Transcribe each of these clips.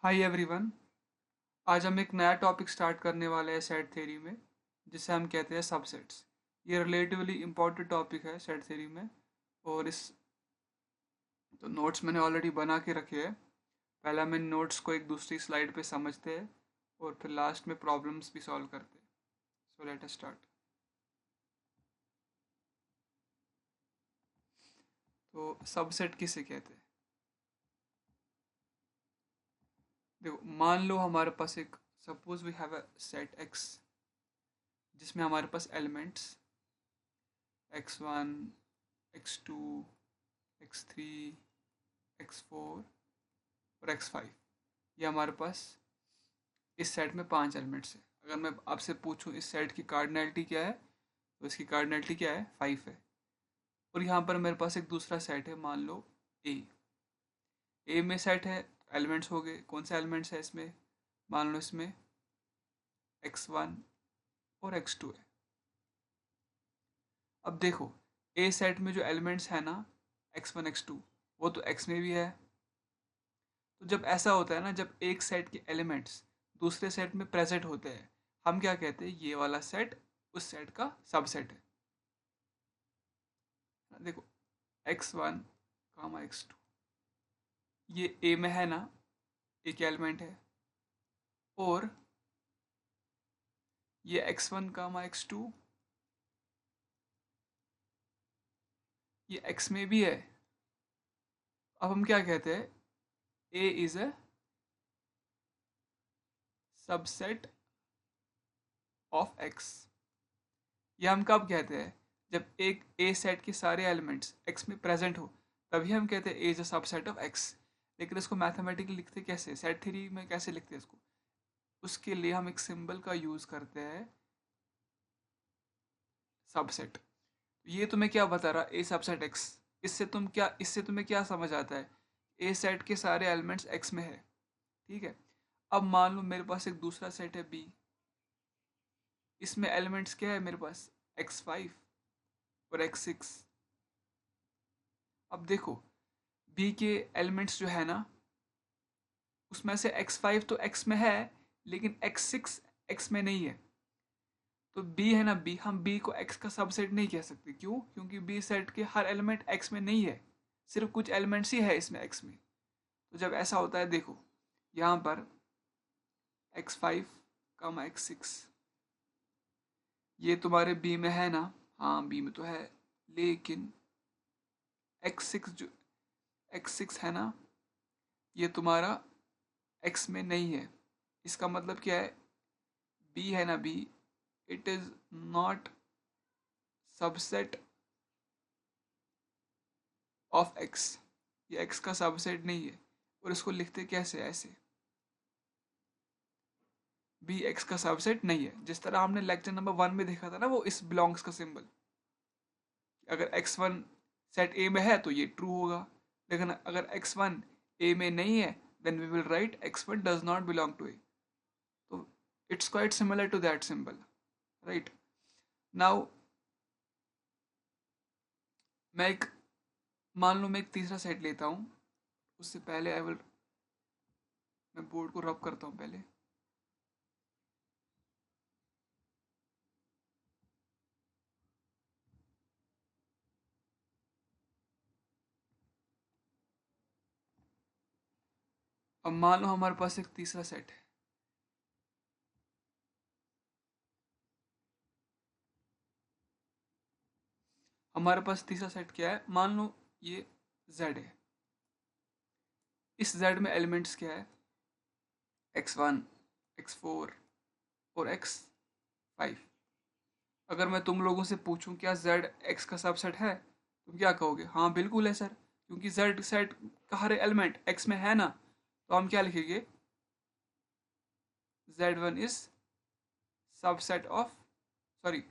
Hi everyone. आज हम एक नया टॉपिक स्टार्ट करने वाले हैं सेट थ्योरी में, जिसे हम कहते हैं सबसेट्स। ये रिलेटिवली इम्पोर्टेंट टॉपिक है सेट थ्योरी में। और इस तो नोट्स मैंने ऑलरेडी बना के रखे हैं। पहला मैं नोट्स को एक दूसरी स्लाइड पे समझते हैं और फिर लास्ट में प्रॉब्लम्स भी सॉल्व करते हैं। So let us start. तो सबसेट किसे कहते हैं? देखो, मान लो हमारे पास एक, suppose we have a set X जिसमें हमारे पास elements x1, x2, x3, x4 और x5। ये हमारे पास इस सेट में 5 एलिमेंट्स है। अगर मैं आपसे पूछूं इस सेट की कार्डिनैलिटी क्या है, तो इसकी कार्डिनैलिटी क्या है? 5 है। और यहाँ पर मेरे पास एक दूसरा सेट है, मान लो ए। ए में सेट है, एलिमेंट्स हो गए। कौन से एलिमेंट्स है इसमें? मान लो इसमें x1 और x2 है। अब देखो, ए सेट में जो एलिमेंट्स है ना, x1 x2, वो तो x में भी है। तो जब ऐसा होता है ना, जब एक सेट के एलिमेंट्स दूसरे सेट में प्रेजेंट होते हैं, हम क्या कहते हैं? ये वाला सेट उस सेट का सबसेट है। देखो, x1 कामा x2, ये ए में है ना, एक एलिमेंट है। और ये x1 कामा x2, ये x में भी है। अब हम क्या कहते हैं? A is a subset of x। ये हम कब कहते हैं? जब एक ए सेट के सारे एलिमेंट्स x में प्रेजेंट हो, तभी हम कहते हैं A is a subset of x। लेकिन इसको मैथमेटिकली लिखते कैसे? सेट थ्योरी में कैसे लिखते हैं इसको? उसके लिए हम एक सिंबल का यूज करते हैं, सबसेट। ये तुम्हें क्या बता रहा? ए सबसेट एक्स। इससे तुम्हें क्या समझ आता है? ए सेट के सारे एलिमेंट्स एक्स में है। ठीक है। अब मान लो मेरे पास एक दूसरा सेट है बी। इसमें एलिमेंट्स क्या है मेरे पास? x5 और x6। अब देखो, बी के एलिमेंट्स जो है ना, उसमें से x5 तो x में है, लेकिन x6 x में नहीं है। तो बी है ना, बी, हम बी को x का सबसेट नहीं कह सकते। क्यों? क्योंकि बी सेट के हर एलिमेंट x में नहीं है, सिर्फ कुछ एलिमेंट्स ही है इसमें x में। तो जब ऐसा होता है, देखो यहाँ पर x5 कामा x6, ये तुम्हारे बी में है ना? हाँ, बी में तो है। लेकिन x6 है ना, ये तुम्हारा x में नहीं है। इसका मतलब क्या है? बी है ना, B, it is not subset of x। ये x का सबसेट नहीं है। और इसको लिखते कैसे? ऐसे, बी एक्स का सबसेट नहीं है। जिस तरह हमने लेक्चर नंबर 1 में देखा था ना, वो इस बिलोंग्स का सिंबल। अगर x1 सेट ए में है तो ये ट्रू होगा। लेकिन अगर x1 ए में नहीं है, then we will write x1 does not belong to A. तो it's quite similar to that symbol, right? Now मैं एक, मान लो मैं एक तीसरा सेट लेता हूँ। उससे पहले मैं बोर्ड को रब करता हूँ पहले। अब मान लो हमारे पास एक तीसरा सेट है। हमारे पास तीसरा सेट क्या है? मान लो ये z है। इस z में एलिमेंट्स क्या है? x1, x4 और x5। अगर मैं तुम लोगों से पूछूं क्या z x का सबसेट है, तुम क्या कहोगे? हाँ बिल्कुल है सर, क्योंकि z सेट का हर एलिमेंट x में है ना। तो हम क्या लिखेंगे? z1 is subset of, sorry,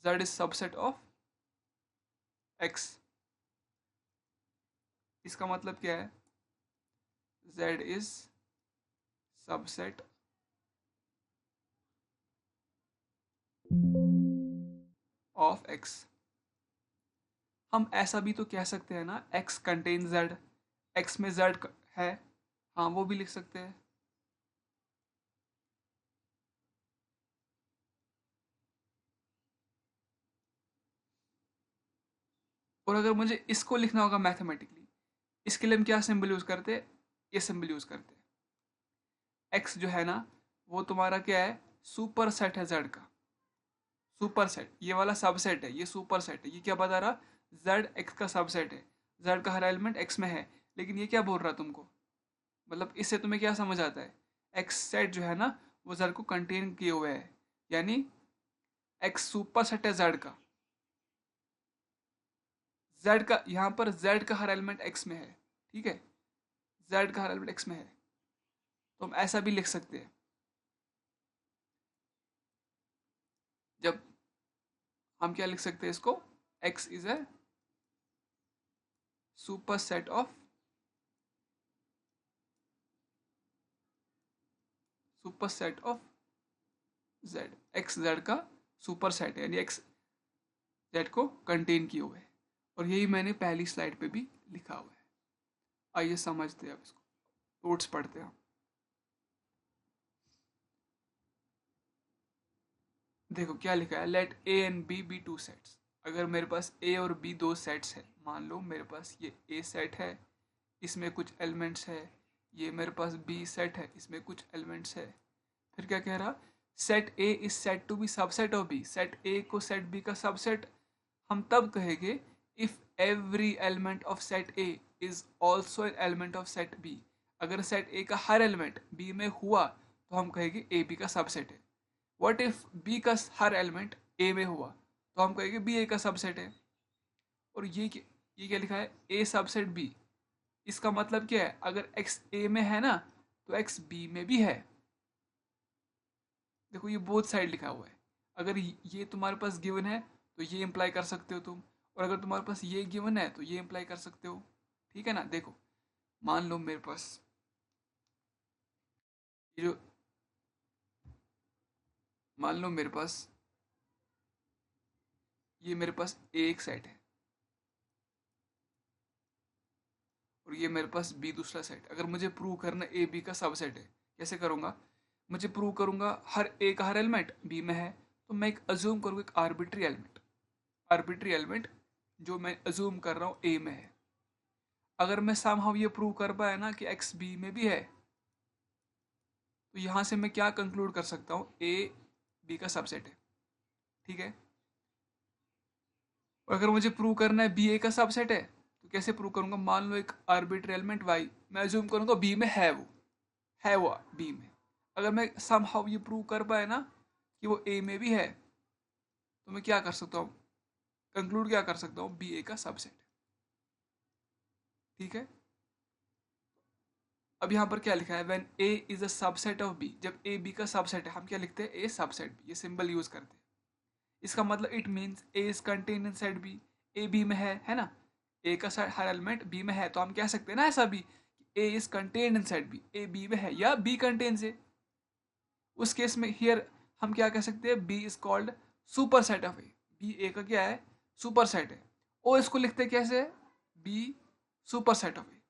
z is subset of x। इसका मतलब क्या है? z is subset of x। हम ऐसा भी तो कह सकते हैं ना, x कंटेन z। x में z है, हाँ वो भी लिख सकते हैं। और अगर मुझे इसको लिखना होगा मैथमेटिकली, इसके लिए हम क्या सिंबल यूज करते हैं? ये सिंबल यूज करते हैं। एक्स जो है ना, वो तुम्हारा क्या है? सुपर सेट है जेड का। सुपर सेट, ये वाला सबसेट है, ये सुपर सेट है। ये क्या बता रहा? जेड एक्स का सबसेट है। जेड का हर एलिमेंट एक्स में है। लेकिन ये क्या बोल रहा तुमको? मतलब इससे तुम्हें क्या समझ आता है? एक्स सेट जो है ना, वो जेड को कंटेन किए हुए है। यानी एक्स सुपर सेट है जेड का। जेड का यहाँ पर जेड का हर एलिमेंट एक्स में है। ठीक है, जेड का हर एलिमेंट एक्स में है। तो हम ऐसा भी लिख सकते हैं, जब हम क्या लिख सकते हैं इसको? X is a super set of, super set of Z. X Z का सुपर सेट है, यानी एक्स जेड को कंटेन किए हुए है। और यही मैंने पहली स्लाइड पे भी लिखा हुआ है। आइए समझते हैं अब इसको, नोट्स पढ़ते हैं। देखो क्या लिखा है, let A and B be two sets. अगर मेरे पास ए और बी दो सेट्स है, मान लो मेरे पास ये ए सेट है, इसमें कुछ एलिमेंट्स है। ये मेरे पास बी सेट है, इसमें कुछ एलिमेंट्स है। फिर क्या कह रहा? Set A is said to be subset of B. Set A को सेट बी का सबसेट हम तब कहेंगे if every element of set A is also an element of set B. अगर सेट ए का हर एलिमेंट बी में हुआ तो हम कहेंगे ए बी का सबसेट है। व्हाट इफ बी का हर एलिमेंट ए में हुआ तो हम कहेंगे बी ए का सबसेट है। और ये क्या लिखा है? ए सबसेट बी। इसका मतलब क्या है? अगर एक्स ए में है ना, तो एक्स बी में भी है। देखो ये बोथ साइड लिखा हुआ है। अगर ये तुम्हारे पास गिवन है तो ये इम्प्लाई कर सकते हो तुम, और अगर तुम्हारे पास ये गिवन है तो ये इम्प्लाई कर सकते हो। ठीक है ना? देखो मान लो मेरे पास ये जो, मान लो मेरे पास ये मेरे पास एक सेट है और ये मेरे पास बी दूसरा सेट। अगर मुझे प्रूव करना ए बी का सबसेट है, कैसे करूँगा? मुझे प्रूव करूँगा हर ए का हर एलिमेंट बी में है, तो मैं एक अज्यूम करूँगा एक आर्बिट्री एलिमेंट। आर्बिट्री एलिमेंट जो मैं अज्यूम कर रहा हूँ ए में है। अगर मैं समहाउ ये प्रूव कर पाया ना कि एक्स बी में भी है, तो यहाँ से मैं क्या कंक्लूड कर सकता हूँ? ए बी का सबसेट है। ठीक है। और अगर मुझे प्रूव करना है बी ए का सबसेट है, तो कैसे प्रूव करूँगा? मान लो एक आर्बिट्री एलिमेंट वाई, मैं अज्यूम करूँगा बी में है, वो है वो बी में। अगर मैं समहाउ ये प्रूव कर पाया ना कि वो ए में भी है, तो मैं क्या कर सकता हूँ? कंक्लूड क्या कर सकता हूँ? बी ए का सबसेट। ठीक है। अब यहाँ पर क्या लिखा है? When A is a subset of B. जब ए बी का सबसेट है, हम क्या लिखते हैं? A subset B. ये सिंबल यूज करते हैं। इसका मतलब it means A is contain in set B. A B में है ना? ए का हर एलिमेंट बी में है, तो हम कह सकते हैं ना ऐसा भी, A is contain in set B. A B में है या बी कंटेन्स ए। उस केस में हियर हम क्या कह सकते हैं? B is called super set of A. B A का क्या है? सुपर सेट है। ओ इसको लिखते कैसे? बी सुपर सेट ऑफ ए।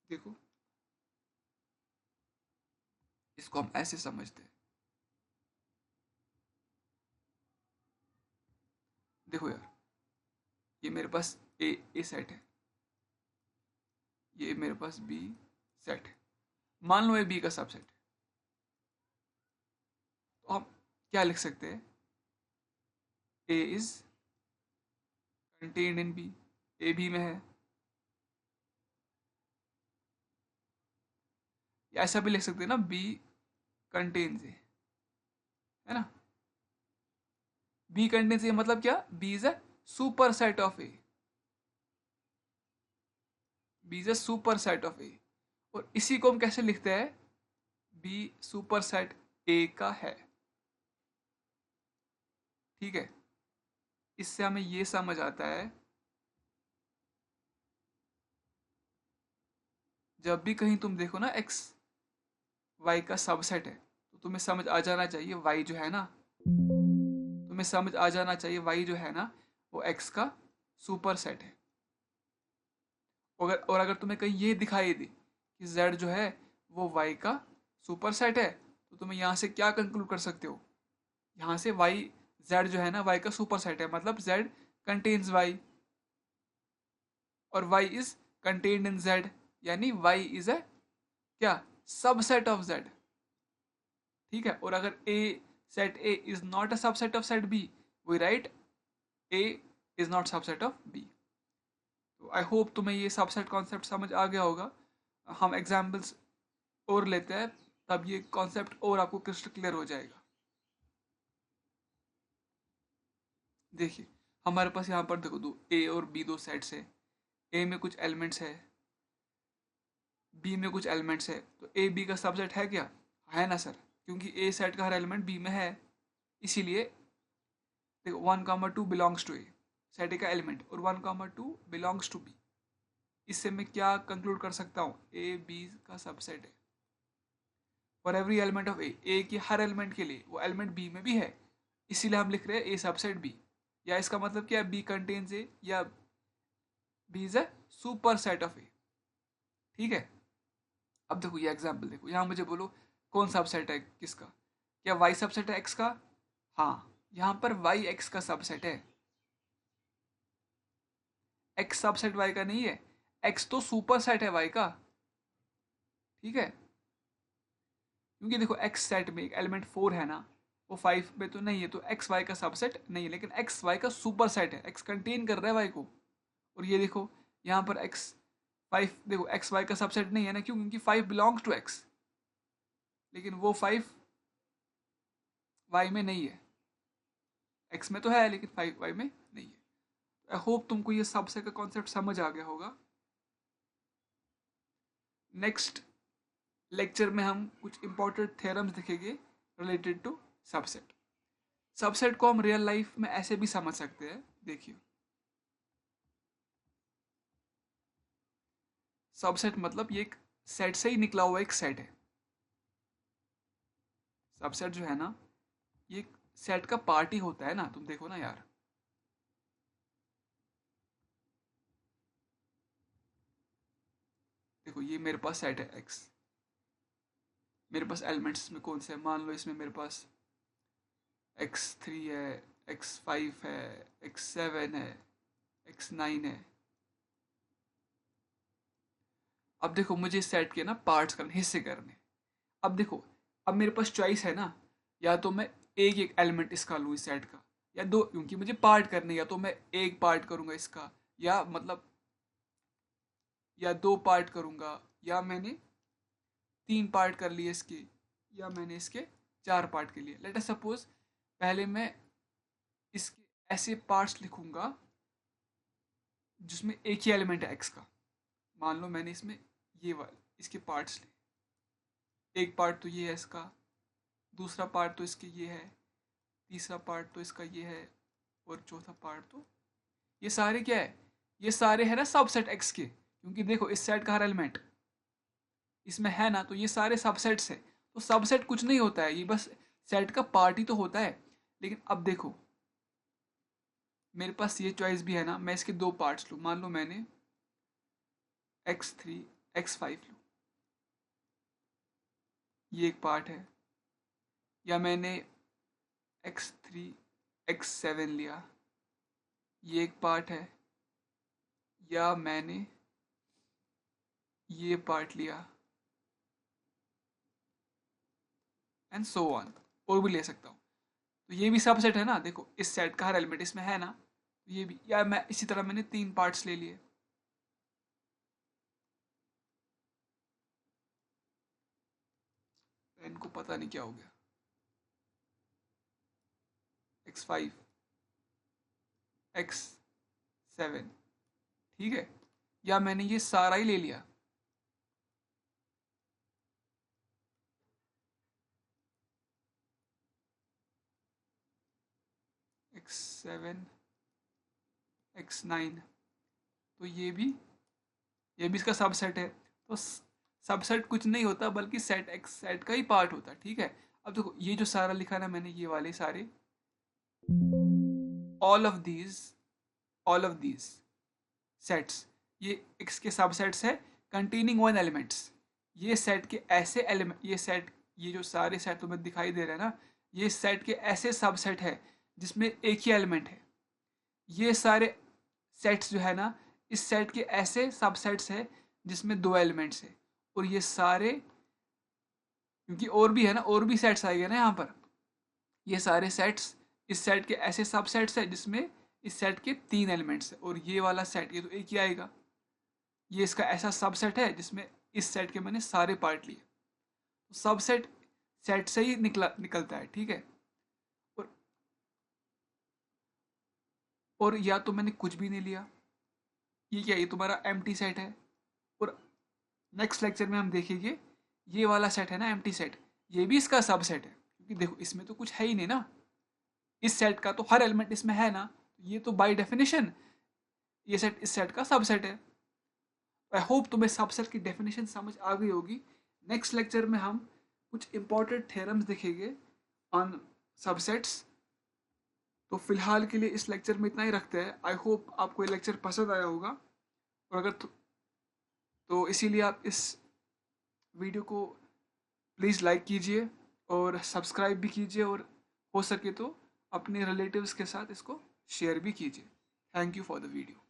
देखो इसको हम ऐसे समझते हैं। देखो यार, ये मेरे पास ए सेट है, ये मेरे पास बी सेट है। मान लो ये बी का सबसेट है, तो हम क्या लिख सकते हैं? A is contained in B. A B में है। या ऐसा भी लिख सकते हैं ना, बी कंटेन्स ए, है ना? बी कंटेन्स ए मतलब क्या? B is a super set of A. B is a super set of A. और इसी को हम कैसे लिखते हैं? बी सुपर सेट ए का है। ठीक है। इससे हमें ये समझ आता है, जब भी कहीं तुम देखो ना एक्स वाई का सबसेट है, तो तुम्हें समझ आ जाना चाहिए वाई जो है ना, तुम्हें समझ आ जाना चाहिए वाई जो है ना, वो एक्स का सुपर सेट है। और अगर तुम्हें कहीं ये दिखाई दे कि z जो है वो y का सुपर सेट है, तो तुम्हें यहाँ से क्या कंक्लूड कर सकते हो, यहाँ से y, z जो है ना y का सुपर सेट है, मतलब z कंटेन्स y और y is contained in z, यानी y इज ए क्या, सबसेट ऑफ z। ठीक है, और अगर a set a is not a subset of set b, we write a is not subset of b। तो I hope तुम्हें ये subset concept समझ आ गया होगा। हम एग्जाम्पल्स और लेते हैं, तब ये कॉन्सेप्ट और आपको क्रिस्टल क्लियर हो जाएगा। देखिए हमारे पास यहाँ पर देखो दो ए और बी दो सेट्स है, ए में कुछ एलिमेंट्स है, बी में कुछ एलिमेंट्स है, तो ए बी का सबसेट है क्या, है ना सर, क्योंकि ए सेट का हर एलिमेंट बी में है, इसीलिए देखो 1,2 belongs to A, set A का एलिमेंट, और 1,2 बिलोंग्स टू बी, इससे मैं क्या कंक्लूड कर सकता हूँ, ए बी का सबसेट है फॉर एवरी एलिमेंट ऑफ ए के हर एलिमेंट के लिए वो एलिमेंट बी में भी है, इसीलिए हम लिख रहे हैं ए सबसेट बी, या इसका मतलब क्या है, बी कंटेन्स ए, या B is a super set of A. ठीक है, अब देखो ये एग्जाम्पल देखो, यहाँ मुझे बोलो कौन सबसेट है किसका, क्या वाई सबसेट है एक्स का, हाँ यहाँ पर वाई एक्स का सबसेट है, एक्स सबसेट वाई का नहीं है, एक्स तो सुपर सेट है वाई का। ठीक है, क्योंकि देखो एक्स सेट में एक एलिमेंट 4 है ना, वो 5 में तो नहीं है, तो एक्स वाई का सबसेट नहीं है, लेकिन एक्स वाई का सुपर सेट है, एक्स कंटेन कर रहा है वाई को। और ये देखो यहाँ पर एक्स 5, देखो एक्स वाई का सबसेट नहीं है ना, क्यों, क्योंकि 5 बिलोंग्स टू एक्स, लेकिन वो 5 वाई में नहीं है, एक्स में तो है लेकिन 5 वाई में नहीं है। आई होप तुमको ये सबसेट का कॉन्सेप्ट समझ आ गया होगा। नेक्स्ट लेक्चर में हम कुछ इंपॉर्टेंट थ्योरम्स देखेंगे रिलेटेड टू सबसेट। सबसेट को हम रियल लाइफ में ऐसे भी समझ सकते हैं, देखिए सबसेट मतलब ये एक सेट से ही निकला हुआ एक सेट है, सबसेट जो है ना ये सेट का पार्ट ही होता है ना, तुम देखो ना यार, देखो ये मेरे पास सेट है एक्स, मेरे पास एलिमेंट्स में कौन से है, मान लो इसमें मेरे पास x3 है, x5 है, x7 है, x9 है। अब देखो मुझे इस सेट के ना पार्ट्स करने, हिस्से करने, अब देखो अब मेरे पास चॉइस है ना, या तो मैं एक एक एलिमेंट इसका लूँ इस सेट का, या दो, क्योंकि मुझे पार्ट करने, या तो मैं एक पार्ट करूंगा इसका, या मतलब या दो पार्ट करूंगा, या मैंने 3 पार्ट कर लिए इसके, या मैंने इसके 4 पार्ट के लिए। लेट अस सपोज पहले मैं इसके ऐसे पार्ट्स लिखूंगा जिसमें एक ही एलिमेंट है एक्स का, मान लो मैंने इसमें ये वाले इसके पार्ट्स लिए, एक पार्ट तो ये है इसका, दूसरा पार्ट तो इसके ये है, तीसरा पार्ट तो इसका ये है, और चौथा पार्ट तो, ये सारे क्या है, ये सारे है ना सबसेट एक्स के, क्योंकि देखो इस सेट का हर एलिमेंट इसमें है ना, तो ये सारे सबसेट्स है, तो सबसेट कुछ नहीं होता है, ये बस सेट का पार्ट ही तो होता है। लेकिन अब देखो मेरे पास ये चॉइस भी है ना, मैं इसके दो पार्ट्स लूँ, मान लो मैंने x3 x5 लूँ, ये एक पार्ट है, या मैंने x3 x7 लिया, ये एक पार्ट है, या मैंने ये पार्ट लिया, एंड सो ऑन, और भी ले सकता हूँ। तो ये भी सबसेट है ना, देखो इस सेट का हर एलिमेंट इसमें है ना, तो ये भी, या मैं इसी तरह मैंने 3 पार्ट्स ले लिए, इनको पता नहीं क्या हो गया, x5 x7, ठीक है, या मैंने ये सारा ही ले लिया, x7 x9, तो ये भी इसका सबसेट है। तो सबसेट कुछ नहीं होता बल्कि सेट एक्स सेट का ही पार्ट होता है। ठीक है, अब देखो ये जो सारा लिखा ना मैंने, ये वाले सारे, all of these all of these sets, ये एक्स के सबसेट्स है कंटेनिंग वन एलिमेंट्स, ये सेट के ऐसे एलिमेंट, ये जो सारे सेट तुम्हें दिखाई दे रहे हैं ना, ये सेट के ऐसे सबसेट है जिसमें एक ही एलिमेंट है। ये सारे सेट्स जो है ना, इस सेट के ऐसे सबसेट्स है जिसमें दो एलिमेंट्स है। और ये सारे, क्योंकि और भी है ना, और भी सेट्स आएंगे ना यहाँ पर, ये सारे सेट्स इस सेट के ऐसे सबसेट्स है जिसमें इस सेट के तीन एलिमेंट्स है। और ये वाला सेट, ये तो एक ही आएगा। ये इसका ऐसा सबसेट है जिसमें इस सेट के मैंने सारे पार्ट लिए। तो सबसेट सेट से ही निकलता है, ठीक है। और या तो मैंने कुछ भी नहीं लिया, ये क्या, ये तुम्हारा एम्प्टी सेट है। और नेक्स्ट लेक्चर में हम देखेंगे ये वाला सेट है ना, एम्प्टी सेट, ये भी इसका सबसेट है, क्योंकि देखो इसमें तो कुछ है ही नहीं ना, इस सेट का तो हर एलिमेंट इसमें है ना, ये तो बाय डेफिनेशन ये सेट इस सेट का सबसेट है। आई होप तुम्हें सबसेट की डेफिनेशन समझ आ गई होगी। नेक्स्ट लेक्चर में हम कुछ इंपॉर्टेंट थ्योरम्स देखेंगे ऑन सबसेट्स। तो फिलहाल के लिए इस लेक्चर में इतना ही रखते हैं। आई होप आपको ये लेक्चर पसंद आया होगा, और अगर तो इसीलिए आप इस वीडियो को प्लीज़ लाइक कीजिए और सब्सक्राइब भी कीजिए, और हो सके तो अपने रिलेटिव्स के साथ इसको शेयर भी कीजिए। Thank you for the video.